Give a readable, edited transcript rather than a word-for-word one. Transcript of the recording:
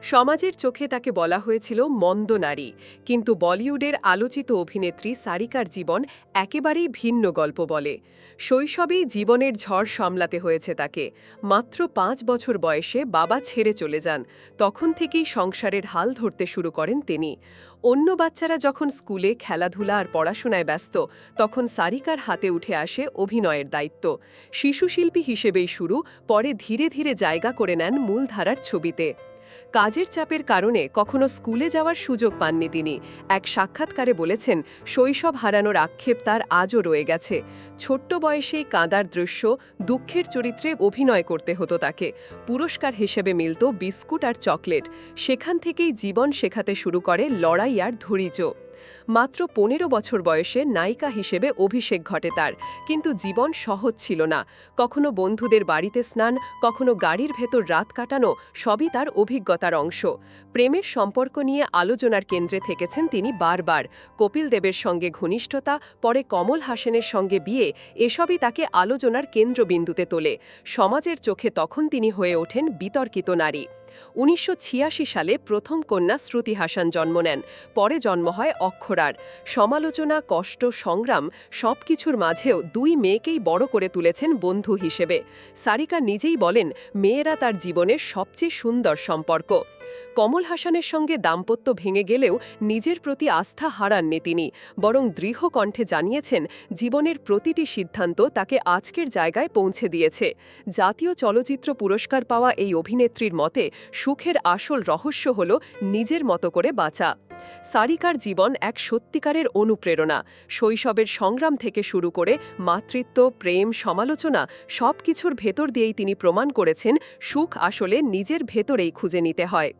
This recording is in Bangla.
সমাজের চোখে তাকে বলা হয়েছিল মন্দ নারী, কিন্তু বলিউডের আলোচিত অভিনেত্রী সারিকার জীবন একেবারেই ভিন্ন গল্প বলে। শৈশবেই জীবনের ঝড় সামলাতে হয়েছে তাকে। মাত্র ৫ বছর বয়সে বাবা ছেড়ে চলে যান। তখন থেকেই সংসারের হাল ধরতে শুরু করেন তিনি। অন্য বাচ্চারা যখন স্কুলে খেলাধুলা আর পড়াশোনায় ব্যস্ত, তখন সারিকার হাতে উঠে আসে অভিনয়ের দায়িত্ব। শিশুশিল্পী হিসেবেই শুরু, পরে ধীরে ধীরে জায়গা করে নেন মূলধারার ছবিতে। কাজের চাপের কারণে কখনো স্কুলে যাওয়ার সুযোগ পাননি তিনি। এক সাক্ষাৎকারে বলেছেন, শৈশব হারানোর আক্ষেপ তার আজও রয়ে গেছে। ছোট্ট বয়সেই কাঁদার দৃশ্য, দুঃখের চরিত্রে অভিনয় করতে হতো তাকে। পুরস্কার হিসেবে মিলত বিস্কুট আর চকলেট। সেখান থেকেই জীবন শেখাতে শুরু করে লড়াই আর ধৈর্য। মাত্র ১৫ বছর বয়সে নায়িকা হিসেবে অভিষেক ঘটে তার। কিন্তু জীবন সহজ ছিল না। কখনো বন্ধুদের বাড়িতে স্নান, কখনো গাড়ির ভেতর রাত কাটানো, সবই তার অভিজ্ঞতার অংশ। প্রেমের সম্পর্ক নিয়ে আলোচনার কেন্দ্রে থেকেছেন তিনি বারবার। কপিল দেবের সঙ্গে ঘনিষ্ঠতা, পরে কমল হাসানের সঙ্গে বিয়ে, এসবই তাকে আলোচনার কেন্দ্রবিন্দুতে তোলে। সমাজের চোখে তখন তিনি হয়ে ওঠেন বিতর্কিত নারী। ১৯৮৬ সালে প্রথম কন্যা শ্রুতি হাসান জন্ম নেন। পরে জন্ম হয় অক্ষরার। সমালোচনা, কষ্ট, সংগ্রাম সবকিছুর মাঝেও দুই মেয়েকেই বড় করে তুলেছেন বন্ধু হিসেবে। সারিকা নিজেই বলেন, মেয়েরা তার জীবনের সবচেয়ে সুন্দর সম্পর্ক। কমল হাসানের সঙ্গে দাম্পত্য ভেঙে গেলেও নিজের প্রতি আস্থা হারাননি তিনি, বরং দৃঢ় কণ্ঠে জানিয়েছেন, জীবনের প্রতিটি সিদ্ধান্ত তাকে আজকের জায়গায় পৌঁছে দিয়েছে। জাতীয় চলচ্চিত্র পুরস্কার পাওয়া এই অভিনেত্রীর মতে, সুখের আসল রহস্য হল নিজের মতো করে বাঁচা। সারিকার জীবন এক সত্যিকারের অনুপ্রেরণা। শৈশবের সংগ্রাম থেকে শুরু করে মাতৃত্ব, প্রেম, সমালোচনা সবকিছুর ভেতর দিয়েই তিনি প্রমাণ করেছেন, সুখ আসলে নিজের ভেতরেই খুঁজে নিতে হয়।